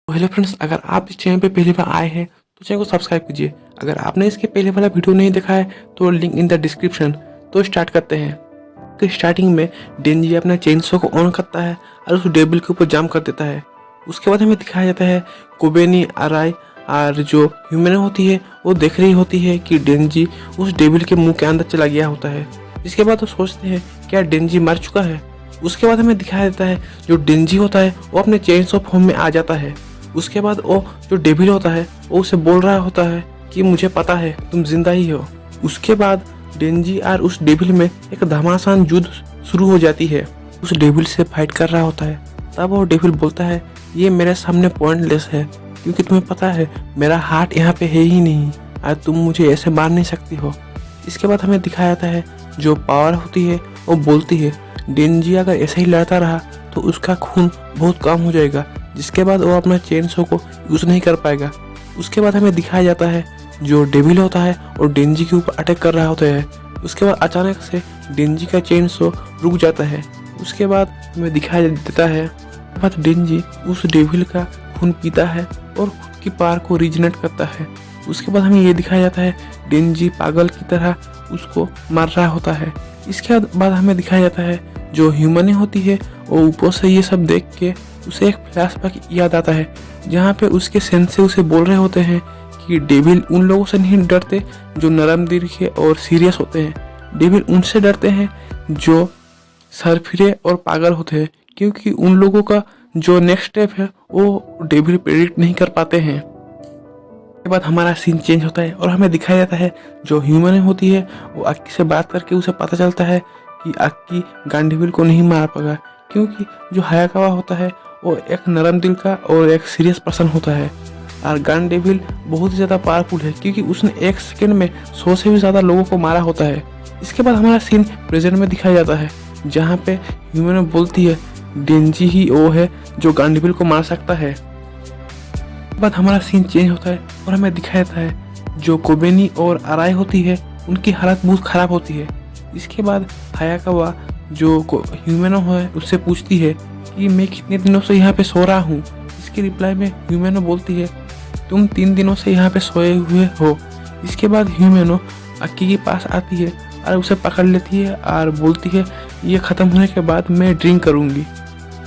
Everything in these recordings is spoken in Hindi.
तो हेलो फ्रेंड्स, अगर आप इस चैनल पे पहली बार आए हैं तो चैनल को सब्सक्राइब कीजिए। अगर आपने इसके पहले वाला वीडियो नहीं देखा है तो लिंक इन द डिस्क्रिप्शन। तो स्टार्ट करते हैं। तो स्टार्टिंग में डेंजी अपना चेनसो को ऑन करता है और उस डेबिल के ऊपर जाम कर देता है। उसके बाद हमें दिखाया जाता है कोबेनी अराई और जो ह्यूमन होती है वो देख रही होती है कि डेंजी उस डेबिल के मुंह के अंदर चला गया होता है। इसके बाद वो सोचते हैं क्या डेंजी मर चुका है। उसके बाद हमें दिखाया जाता है जो डेंजी होता है वो अपने चेनसो फॉर्म में आ जाता है। उसके बाद वो जो डेविल होता है वो उसे बोल रहा होता है कि मुझे पता है तुम जिंदा ही हो। उसके बाद डेंजी और उस डेविल में एक घमासान युद्ध शुरू हो जाती है। उस डेविल से फाइट कर रहा होता है। तब वो डेविल बोलता है ये मेरे सामने पॉइंटलेस है क्योंकि तुम्हें पता है मेरा हार्ट यहाँ पे है ही नहीं और तुम मुझे ऐसे मार नहीं सकती हो। इसके बाद हमें दिखाया जाता है जो पावर होती है वो बोलती है डेंजी अगर ऐसे ही लड़ता रहा तो उसका खून बहुत कम हो जाएगा, जिसके बाद वो अपना चेनसो को यूज़ नहीं कर पाएगा। उसके बाद हमें दिखाया जाता है जो डेविल होता है और डेंजी के ऊपर अटैक कर रहा होता है। उसके बाद अचानक से डेंजी का चेनसो रुक जाता है। उसके बाद हमें दिखाया देता है बाद डेंजी उस डेविल का खून पीता है और खुद की पावर को रीजनरेट करता है। उसके बाद हमें ये दिखाया जाता है डेंजी पागल की तरह उसको मार रहा होता है। इसके बाद हमें दिखाया जाता है जो ह्यूमन होती है वो ऊपर से ये सब देख के उसे एक फ्लैशबैक याद आता है जहाँ पे उसके सेंस से उसे बोल रहे होते हैं कि डेविल उन लोगों से नहीं डरते जो नरम दिल के और सीरियस होते हैं। डेविल उनसे डरते हैं जो सरफिरे और पागल होते हैं क्योंकि उन लोगों का जो नेक्स्ट स्टेप है वो डेविल प्रेडिक्ट नहीं कर पाते हैं। के बाद हमारा सीन चेंज होता है और हमें दिखाया जाता है जो ह्यूमन होती है वो अक्की से बात करके उसे पता चलता है कि अक्की गांडीविल को नहीं मार पाएगा क्योंकि जो हायाकावा होता है वो एक नरम दिल का और एक सीरियस पर्सन होता है और गन डेविल बहुत ही ज़्यादा पावरफुल है क्योंकि उसने एक सेकंड में 100 से भी ज़्यादा लोगों को मारा होता है। इसके बाद हमारा सीन प्रेजेंट में दिखाया जाता है जहाँ पे ह्यूमन बोलती है डेंजी ही वो है जो गन डेविल को मार सकता है। इसके बाद हमारा सीन चेंज होता है और हमें दिखाया जाता है जो कोबेनी और अराई होती है उनकी हालत बहुत ख़राब होती है। इसके बाद हायाकावा जो ह्यूमनो है उससे पूछती है कि मैं कितने दिनों से यहाँ पे सो रहा हूँ। इसके रिप्लाई में ह्यूमनो बोलती है तुम 3 दिनों से यहाँ पे सोए हुए हो। इसके बाद ह्यूमनो अक्की के पास आती है और उसे पकड़ लेती है और बोलती है ये ख़त्म होने के बाद मैं ड्रिंक करूँगी।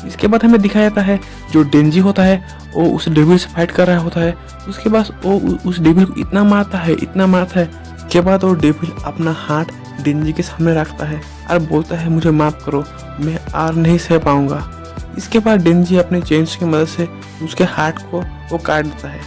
इसके बाद हमें दिखाया जाता है जो डेंजी होता है वो उस डेविल से फाइट कर रहा होता है। उसके बाद वो उस डेविल को इतना मारता है इसके बाद वो डेविल अपना हाथ डेंजी के सामने रखता है और बोलता है मुझे माफ़ करो, मैं और नहीं सह पाऊंगा। इसके बाद डेंजी अपने चेन्स की मदद से उसके हार्ट को वो काट देता है।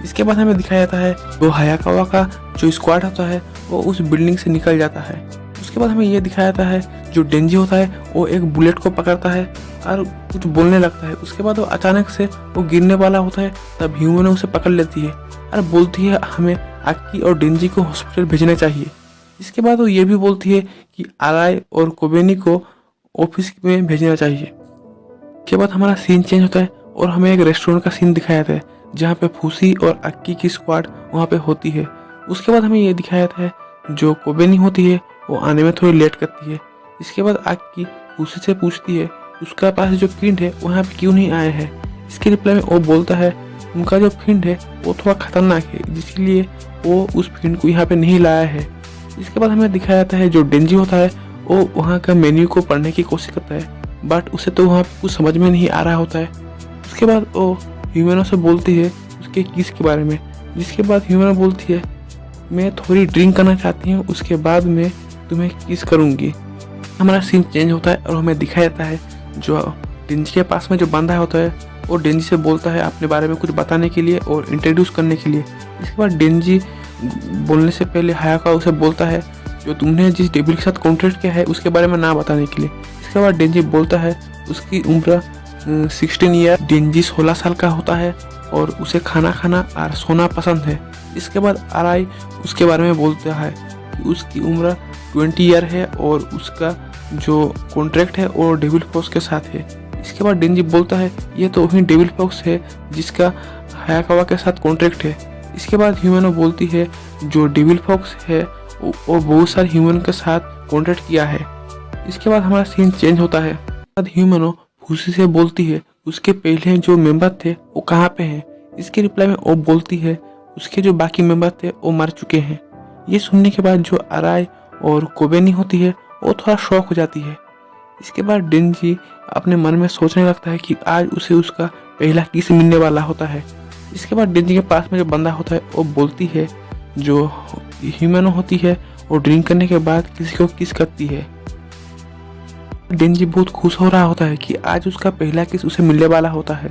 इसके बाद हमें दिखाया जाता है वो हायाकावा का जो स्क्वाड होता है वो उस बिल्डिंग से निकल जाता है। उसके बाद हमें ये दिखाया जाता है जो डेंजी होता है वो एक बुलेट को पकड़ता है और कुछ बोलने लगता है। उसके बाद वो अचानक से वो गिरने वाला होता है, तब ह्यूमन उसे पकड़ लेती है और बोलती है हमें अक्की और डेंजी को हॉस्पिटल भेजना चाहिए। इसके बाद वो ये भी बोलती है कि अराई और कोबेनी को ऑफिस में भेजना चाहिए। इसके बाद हमारा सीन चेंज होता है और हमें एक रेस्टोरेंट का सीन दिखाया जाता है जहाँ पे फूसी और अक्की की स्क्वाड वहाँ पे होती है। उसके बाद हमें ये दिखाया जाता है जो कोबेनी होती है वो आने में थोड़ी लेट करती है। इसके बाद अक्की फूसी से पूछती है उसका पास जो फ्रेंड है वहाँ पे क्यों नहीं आया है। इसके रिप्लाई में वो बोलता है उनका जो फ्रेंड है वो थोड़ा खतरनाक है जिसलिए वो उस फ्रेंड को यहाँ पे नहीं लाया है। इसके बाद हमें दिखाया जाता है जो डेंजी होता है वो वहाँ का मेन्यू को पढ़ने की कोशिश करता है बट उसे तो वहाँ पे कुछ समझ में नहीं आ रहा होता है। उसके बाद वो ह्यूमनो से बोलती है उसके किस के बारे में, जिसके बाद ह्यूमनो बोलती है मैं थोड़ी ड्रिंक करना चाहती हूँ उसके बाद मैं तुम्हें किस करूँगी। हमारा सीन चेंज होता है और हमें दिखाया जाता है जो डेंजी के पास में जो बंदा होता है वो डेंजी से बोलता है अपने बारे में कुछ बताने के लिए और इंट्रोड्यूस करने के लिए। इसके बाद डेंजी बोलने से पहले हायाकावा उसे बोलता है जो तुमने जिस डेविल के साथ कॉन्ट्रैक्ट किया है उसके बारे में ना बताने के लिए। इसके बाद डेंजी बोलता है उसकी उम्र 16 ईयर। डेंजी 16 साल का होता है और उसे खाना खाना और सोना पसंद है। इसके बाद अराई उसके बारे में बोलता है कि उसकी उम्र 20 ईयर है और उसका जो कॉन्ट्रैक्ट है वो डेविल फोर्स के साथ है। इसके बाद डेंजी बोलता है ये तो वही डेविल फोर्स है जिसका हायाकावा के साथ कॉन्ट्रैक्ट है। इसके बाद ह्यूमनो बोलती है जो डेविल फॉक्स है और बहुत सारे ह्यूमन के साथ कॉन्ट्रैक्ट किया है। इसके बाद हमारा सीन चेंज होता है। बाद ह्यूमनो फूसी से बोलती है उसके पहले जो मेंबर थे वो कहाँ पे हैं। इसके रिप्लाई में वो बोलती है उसके जो बाकी मेंबर थे वो मर चुके हैं। ये सुनने के बाद जो अराय और कोबेनी होती है वो थोड़ा शॉक हो जाती है। इसके बाद डेंजी अपने मन में सोचने लगता है कि आज उसे उसका पहला किस मिलने वाला होता है। इसके बाद डेंजी के पास में जो बंदा होता है वो बोलती है जो ह्यूमन होती है वो ड्रिंक करने के बाद किसी को किस करती है। डेंजी बहुत खुश हो रहा होता है कि आज उसका पहला किस उसे मिलने वाला होता है।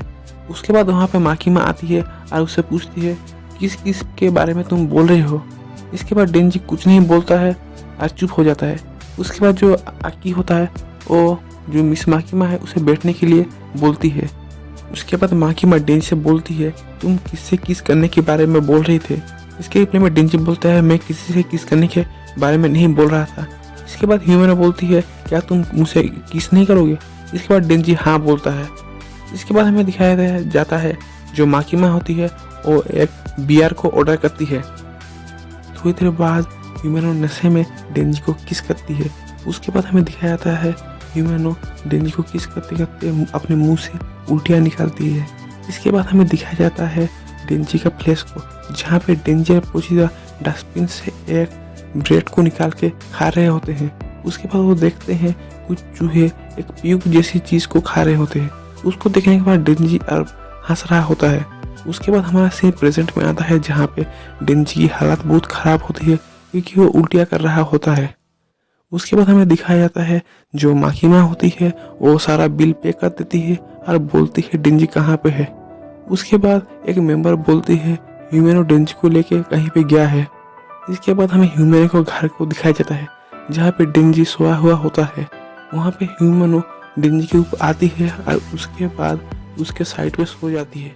उसके बाद वहाँ पे माकीमा आती है और उससे पूछती है किस किस के बारे में तुम बोल रहे हो। इसके बाद डेंजी कुछ नहीं बोलता है और चुप हो जाता है। उसके बाद जो आकी होता है वो जो मिस माकीमा है उसे बैठने के लिए बोलती है। उसके बाद माकीमा डेंजी से बोलती है तुम किससे किस करने के बारे में बोल रहे थे। इसके रिप्लाई में डेंजी बोलता है मैं किसी से किस करने के बारे में नहीं बोल रहा था। इसके बाद ह्यूमन बोलती है क्या तुम मुझसे किस नहीं करोगे। इसके बाद डेंजी हाँ बोलता है। इसके बाद हमें दिखाया जाता है जो माकीमा होती है वो एक बियर को ऑर्डर करती है। थोड़ी देर बाद ह्यूमनो नशे में डेंजी को किस करती है। उसके बाद हमें दिखाया जाता है ह्यूमनो डेंजी को किस करते करते अपने मुंह से उल्टियाँ निकालती है। इसके बाद हमें दिखाया जाता है डेंजी का फ्लैश को जहाँ पे डेंजी पोशीदा डस्टबिन से एक ब्रेड को निकाल के खा रहे होते हैं। उसके बाद वो देखते हैं कुछ चूहे एक प्यूक जैसी चीज़ को खा रहे होते हैं। उसको देखने के बाद डेंजी अब हंस रहा होता है। उसके बाद हमारा सीन प्रेजेंट में आता है जहाँ पे डेंजी की हालत बहुत ख़राब होती है क्योंकि वो उल्टियाँ कर रहा होता है। उसके बाद हमें दिखाया जाता है जो माकीमा होती है वो सारा बिल पे कर देती है और बोलती है डेंजी कहाँ पे है। उसके बाद एक मेंबर बोलती है ह्यूमनो डेंजी को लेके कहीं पे गया है। इसके बाद हमें ह्यूमनो को घर को दिखाया जाता है जहाँ पे डेंजी सोया हुआ होता है। वहाँ पे ह्यूमनो डेंजी के ऊपर आती है और उसके बाद उसके साइड पे सो जाती है।